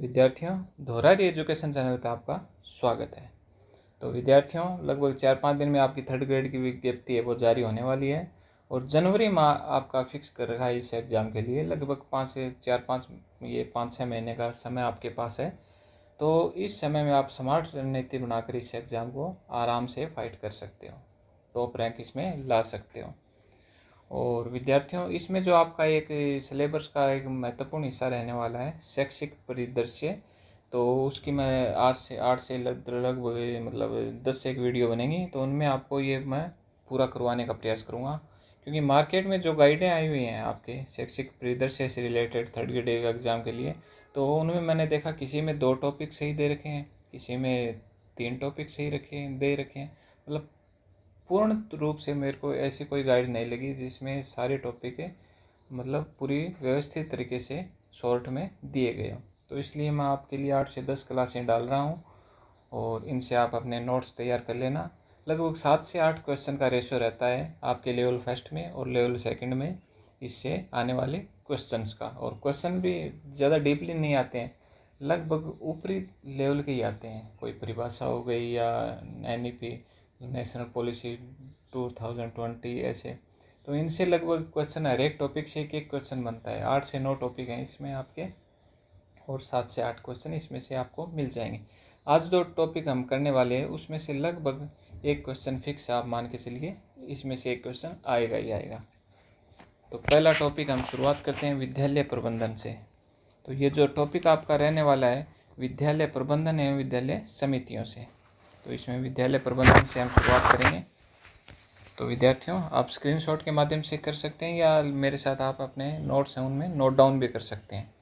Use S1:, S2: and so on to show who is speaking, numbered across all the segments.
S1: विद्यार्थियों, धोरारी education channel पर आपका स्वागत है। तो विद्यार्थियों, लगभग 4-5 दिन में आपकी थर्ड ग्रेड की विज्ञप्ति है वो जारी होने वाली है और जनवरी माह आपका फिक्स कर रखा है इस एग्ज़ाम के लिए। लगभग 5-6 महीने का समय आपके पास है। तो इस समय में आप स्मार्ट रणनीति बनाकर इस एग्ज़ाम को आराम से फाइट कर सकते हो, टॉप रैंक इसमें ला सकते हो। और विद्यार्थियों, इसमें जो आपका एक सिलेबस का एक महत्वपूर्ण हिस्सा रहने वाला है शैक्षिक परिदृश्य, तो उसकी मैं 8 से लगभग 10 से एक वीडियो बनेंगी, तो उनमें आपको ये मैं पूरा करवाने का प्रयास करूँगा। क्योंकि मार्केट में जो गाइडें आई हुई हैं आपके शैक्षिक परिदृश्य से रिलेटेड थर्ड ग्रेड एग्ज़ाम के लिए, तो उनमें मैंने देखा किसी में 2 टॉपिक सही दे रखे हैं, किसी में 3 टॉपिक सही दे रखे हैं। मतलब पूर्ण रूप से मेरे को ऐसी कोई गाइड नहीं लगी जिसमें सारे टॉपिक पूरी व्यवस्थित तरीके से शॉर्ट में दिए गए हों। तो इसलिए मैं आपके लिए 8 से 10 क्लासें डाल रहा हूं और इनसे आप अपने नोट्स तैयार कर लेना। लगभग 7 से 8 क्वेश्चन का रेशो रहता है आपके लेवल फर्स्ट में और लेवल सेकंड में इससे आने वाले क्वेश्चंस का। और क्वेश्चन भी ज़्यादा डीपली नहीं आते हैं, लगभग ऊपरी लेवल के ही आते हैं। कोई परिभाषा हो गई या NEP नेशनल पॉलिसी 2020 ऐसे, तो इनसे लगभग क्वेश्चन हर एक टॉपिक से एक क्वेश्चन बनता है। 8 से 9 टॉपिक हैं इसमें आपके और 7 से 8 क्वेश्चन इसमें से आपको मिल जाएंगे। आज जो टॉपिक हम करने वाले हैं उसमें से लगभग एक क्वेश्चन फिक्स आप मान के चलिए, इसमें से एक क्वेश्चन आएगा ही आएगा। तो पहला टॉपिक हम शुरुआत करते हैं विद्यालय प्रबंधन से। तो ये जो टॉपिक आपका रहने वाला है विद्यालय प्रबंधन एवं विद्यालय समितियों से, तो इसमें विद्यालय प्रबंधन से हम शुरुआत करेंगे। तो विद्यार्थियों, आप स्क्रीनशॉट के माध्यम से कर सकते हैं या मेरे साथ आप अपने नोट्स हैं उनमें नोट डाउन भी कर सकते हैं।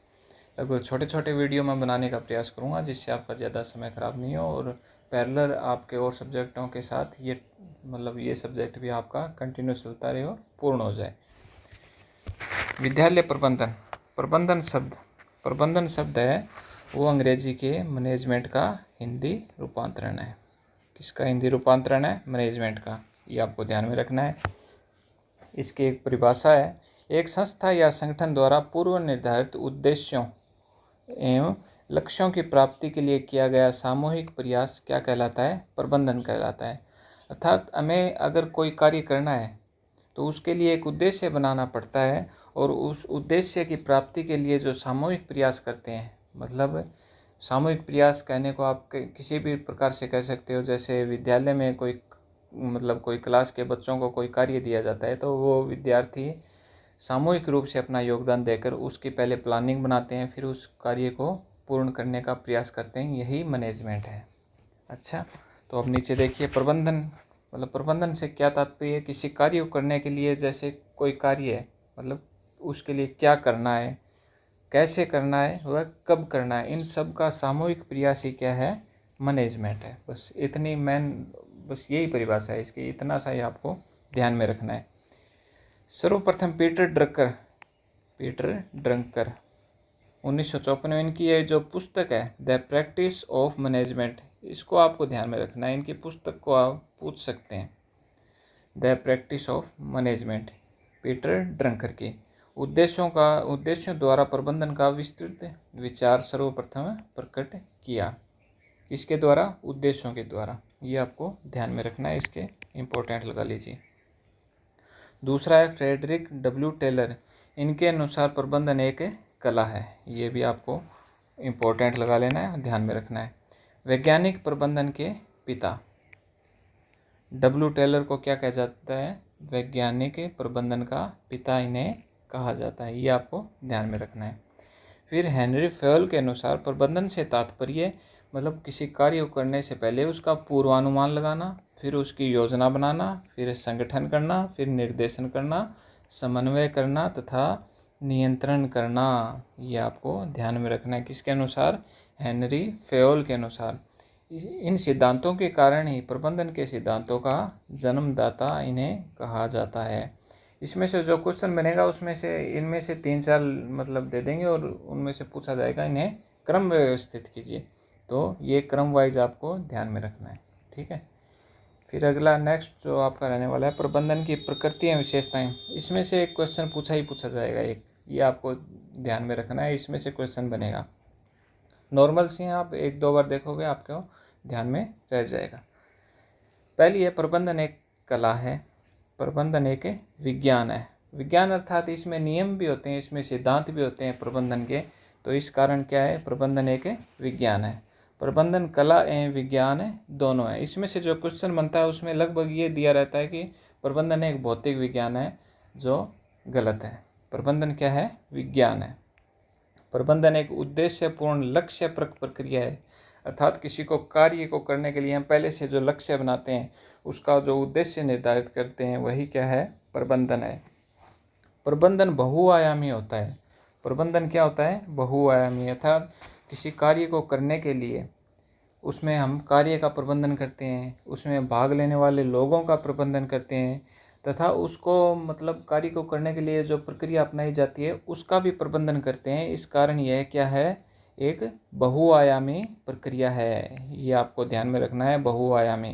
S1: लगभग छोटे छोटे वीडियो मैं बनाने का प्रयास करूंगा जिससे आपका ज़्यादा समय ख़राब नहीं हो और पैरेलल आपके और सब्जेक्टों के साथ ये सब्जेक्ट भी आपका कंटिन्यू चलता रहे और पूर्ण हो जाए। विद्यालय प्रबंधन शब्द है वो अंग्रेजी के मैनेजमेंट का हिंदी रूपांतरण है। किसका हिंदी रूपांतरण है? मैनेजमेंट का। ये आपको ध्यान में रखना है। इसकी एक परिभाषा है, एक संस्था या संगठन द्वारा पूर्व निर्धारित उद्देश्यों एवं लक्ष्यों की प्राप्ति के लिए किया गया सामूहिक प्रयास क्या कहलाता है? प्रबंधन कहलाता है। अर्थात हमें अगर कोई कार्य करना है तो उसके लिए एक उद्देश्य बनाना पड़ता है और उस उद्देश्य की प्राप्ति के लिए जो सामूहिक प्रयास करते हैं, सामूहिक प्रयास कहने को आप किसी भी प्रकार से कह सकते हो। जैसे विद्यालय में कोई क्लास के बच्चों को कोई कार्य दिया जाता है तो वो विद्यार्थी सामूहिक रूप से अपना योगदान देकर उसकी पहले प्लानिंग बनाते हैं, फिर उस कार्य को पूर्ण करने का प्रयास करते हैं। यही मैनेजमेंट है। अच्छा, तो अब नीचे देखिए, प्रबंधन से क्या तात्पर्य है? किसी कार्य को करने के लिए, जैसे कोई कार्य है उसके लिए क्या करना है, कैसे करना है, वह कब करना है, इन सब का सामूहिक प्रयास ही क्या है? मैनेजमेंट है। बस यही परिभाषा है इसकी, इतना सा ही आपको ध्यान में रखना है। सर्वप्रथम पीटर ड्रंकर 1954 में इनकी ये जो पुस्तक है द प्रैक्टिस ऑफ मैनेजमेंट, इसको आपको ध्यान में रखना है। इनकी पुस्तक को आप पूछ सकते हैं, the practice of management, Peter drunker की। उद्देश्यों द्वारा प्रबंधन का विस्तृत विचार सर्वप्रथम प्रकट किया। किसके द्वारा? उद्देश्यों के द्वारा। ये आपको ध्यान में रखना है, इसके इम्पोर्टेंट लगा लीजिए। दूसरा है फ्रेडरिक W. टेलर, इनके अनुसार प्रबंधन एक कला है। ये भी आपको इम्पोर्टेंट लगा लेना है, ध्यान में रखना है। वैज्ञानिक प्रबंधन के पिता W. टेलर को क्या कहा जाता है? वैज्ञानिक प्रबंधन का पिता इन्हें कहा जाता है। ये आपको ध्यान में रखना है। फिर हेनरी फेयल के अनुसार प्रबंधन से तात्पर्य किसी कार्य को करने से पहले उसका पूर्वानुमान लगाना, फिर उसकी योजना बनाना, फिर संगठन करना, फिर निर्देशन करना, समन्वय करना तथा नियंत्रण करना। ये आपको ध्यान में रखना है। किसके अनुसार? हेनरी फेयल के अनुसार। इन सिद्धांतों के कारण ही प्रबंधन के सिद्धांतों का जन्मदाता इन्हें कहा जाता है। इसमें से जो क्वेश्चन बनेगा उसमें से इनमें से 3-4 दे देंगे और उनमें से पूछा जाएगा, इन्हें क्रम व्यवस्थित कीजिए। तो ये क्रम वाइज आपको ध्यान में रखना है, ठीक है। फिर अगला नेक्स्ट जो आपका रहने वाला है प्रबंधन की प्रकृति एवं विशेषताएं। इसमें से एक क्वेश्चन पूछा जाएगा एक, ये आपको ध्यान में रखना है। इसमें से क्वेश्चन बनेगा। नॉर्मल सी हैं, आप 1-2 बार देखोगे आपको ध्यान में रह जाएगा। पहली है प्रबंधन एक कला है, प्रबंधन एक विज्ञान है। विज्ञान अर्थात इसमें नियम भी होते हैं, इसमें सिद्धांत भी होते हैं प्रबंधन के, तो इस कारण क्या है, प्रबंधन एक विज्ञान है। प्रबंधन कला एवं विज्ञान है, दोनों है। इसमें से जो क्वेश्चन बनता है उसमें लगभग ये दिया रहता है कि प्रबंधन एक भौतिक विज्ञान है, जो गलत है। प्रबंधन क्या है, विज्ञान है। प्रबंधन एक उद्देश्यपूर्ण लक्ष्यप्रद प्रक्रिया है, अर्थात किसी को कार्य को करने के लिए हम पहले से जो लक्ष्य बनाते हैं, उसका जो उद्देश्य निर्धारित करते हैं, वही क्या है, प्रबंधन है। प्रबंधन बहुआयामी होता है। प्रबंधन क्या होता है, बहुआयामी, अर्थात किसी कार्य को करने के लिए उसमें हम कार्य का प्रबंधन करते हैं, उसमें भाग लेने वाले लोगों का प्रबंधन करते हैं, तथा उसको मतलब कार्य को करने के लिए जो प्रक्रिया अपनाई जाती है उसका भी प्रबंधन करते हैं। इस कारण यह क्या है, एक बहुआयामी प्रक्रिया है, ये आपको ध्यान में रखना है, बहुआयामी।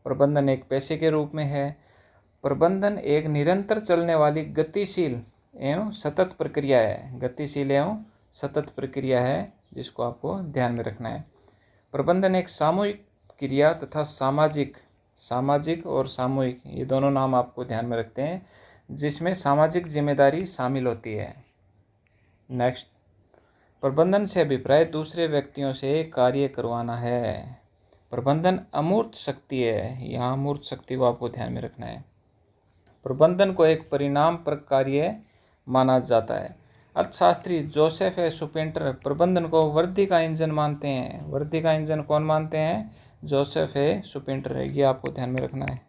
S1: प्रबंधन एक पेशे के रूप में है। प्रबंधन एक निरंतर चलने वाली गतिशील एवं सतत प्रक्रिया है, गतिशील एवं सतत प्रक्रिया है, जिसको आपको ध्यान में रखना है। प्रबंधन एक सामूहिक क्रिया तथा सामाजिक और सामूहिक, ये दोनों नाम आपको ध्यान में रखते हैं, जिसमें सामाजिक जिम्मेदारी शामिल होती है। नेक्स्ट, प्रबंधन से अभिप्राय दूसरे व्यक्तियों से कार्य करवाना है। प्रबंधन अमूर्त शक्ति है, यहाँ अमूर्त शक्ति को आपको ध्यान में रखना है। प्रबंधन को एक परिणाम पर कार्य माना जाता है। अर्थशास्त्री जोसेफ शुपेंटर प्रबंधन को वृद्धि का इंजन मानते हैं। वृद्धि का इंजन कौन मानते हैं, जोसेफ शुपेंटर, ये आपको ध्यान में रखना है।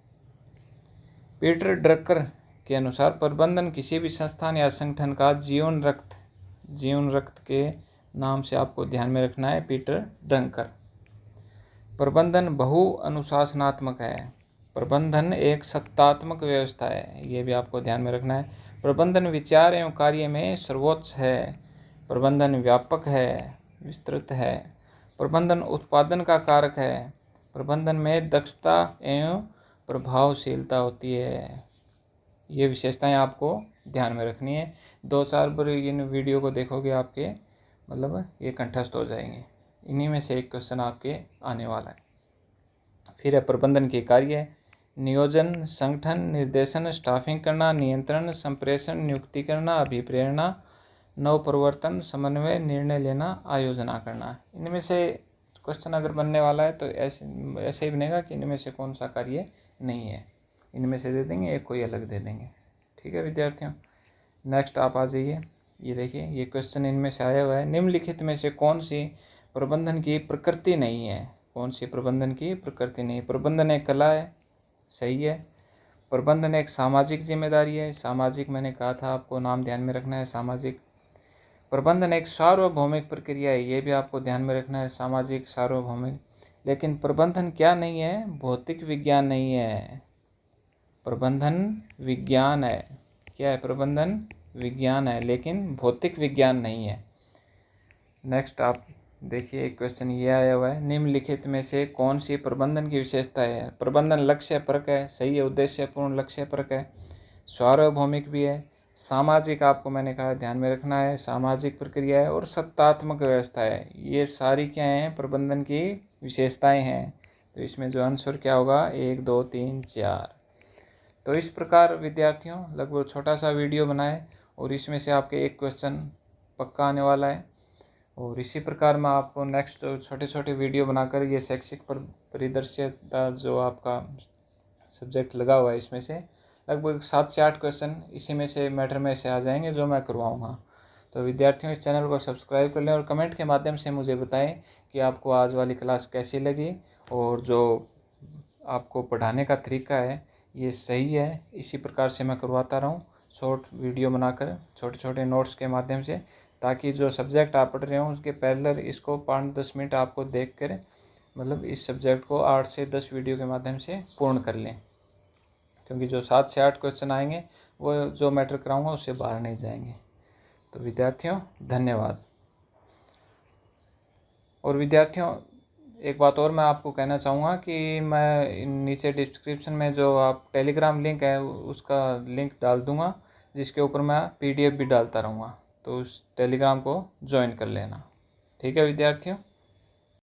S1: पीटर ड्रकर के अनुसार प्रबंधन किसी भी संस्थान या संगठन का जीवन रक्त के नाम से आपको ध्यान में रखना है, पीटर ड्रकर। प्रबंधन बहु अनुशासनात्मक है। प्रबंधन एक सत्तात्मक व्यवस्था है, ये भी आपको ध्यान में रखना है। प्रबंधन विचार एवं कार्य में सर्वोच्च है। प्रबंधन व्यापक है, विस्तृत है। प्रबंधन उत्पादन का कारक है। प्रबंधन में दक्षता एवं प्रभावशीलता होती है। ये विशेषताएं आपको ध्यान में रखनी है। 2-4 बार इन वीडियो को देखोगे आपके मतलब ये कंठस्थ हो जाएंगे। इन्हीं में से एक क्वेश्चन आपके आने वाला है। फिर है प्रबंधन के कार्य, नियोजन, संगठन, निर्देशन, स्टाफिंग करना, नियंत्रण, संप्रेषण, नियुक्ति करना, अभिप्रेरणा, नवप्रवर्तन, समन्वय, निर्णय लेना, आयोजना करना। इनमें से क्वेश्चन अगर बनने वाला है तो ऐसे ही बनेगा कि इनमें से कौन सा कार्य नहीं है, इनमें से दे देंगे, एक कोई अलग दे देंगे। ठीक है विद्यार्थियों, नेक्स्ट आप आ जाइए। ये देखिए, ये क्वेश्चन इनमें से आया हुआ है, निम्नलिखित में से कौन सी प्रबंधन की प्रकृति नहीं है। कौन सी प्रबंधन की प्रकृति नहीं। प्रबंधन एक कला है, सही है। प्रबंधन एक सामाजिक जिम्मेदारी है, सामाजिक मैंने कहा था आपको नाम ध्यान में रखना है, सामाजिक। प्रबंधन एक सार्वभौमिक प्रक्रिया है, ये भी आपको ध्यान में रखना है, सामाजिक सार्वभौमिक। लेकिन प्रबंधन क्या नहीं है, भौतिक विज्ञान नहीं है। प्रबंधन विज्ञान है, क्या है, प्रबंधन विज्ञान है, लेकिन भौतिक विज्ञान नहीं है। नेक्स्ट आप देखिए, एक क्वेश्चन ये आया हुआ है, निम्नलिखित में से कौन सी प्रबंधन की विशेषता है। प्रबंधन लक्ष्यपरक है, सही है, उद्देश्यपूर्ण लक्ष्यपरक है, सार्वभौमिक भी है, सामाजिक आपको मैंने कहा ध्यान में रखना है, सामाजिक प्रक्रिया है, और सत्तात्मक व्यवस्था है। ये सारी क्या हैं, प्रबंधन की विशेषताएं हैं। तो इसमें जो आंसर क्या होगा, 1 2 3 4। तो इस प्रकार विद्यार्थियों लगभग छोटा सा वीडियो बनाए और इसमें से आपके एक क्वेश्चन पक्का आने वाला है। और इसी प्रकार मैं आपको नेक्स्ट छोटे छोटे वीडियो बनाकर ये शैक्षिक परिदृश्यता जो आपका सब्जेक्ट लगा हुआ है, इसमें से लगभग 7 से 8 क्वेश्चन इसी में से मैटर में से आ जाएंगे जो मैं करवाऊँगा। तो विद्यार्थियों इस चैनल को सब्सक्राइब कर लें और कमेंट के माध्यम से मुझे बताएं कि आपको आज वाली क्लास कैसी लगी और जो आपको पढ़ाने का तरीका है ये सही है। इसी प्रकार से मैं करवाता रहूँ, शॉर्ट वीडियो बनाकर छोटे छोटे नोट्स के माध्यम से, ताकि जो सब्जेक्ट आप पढ़ रहे हो उसके पैरेलल इसको 5-10 मिनट आपको देख कर मतलब इस सब्जेक्ट को 8 से 10 वीडियो के माध्यम से पूर्ण कर लें। क्योंकि जो 7 से 8 क्वेश्चन आएंगे वो जो मैटर कराऊंगा उससे बाहर नहीं जाएंगे। तो विद्यार्थियों धन्यवाद। और विद्यार्थियों एक बात और मैं आपको कहना चाहूँगा कि मैं नीचे डिस्क्रिप्शन में जो आप टेलीग्राम लिंक है उसका लिंक डाल दूँगा, जिसके ऊपर मैं PDF भी डालता रहूँगा, तो उस टेलीग्राम को ज्वाइन कर लेना। ठीक है विद्यार्थियों।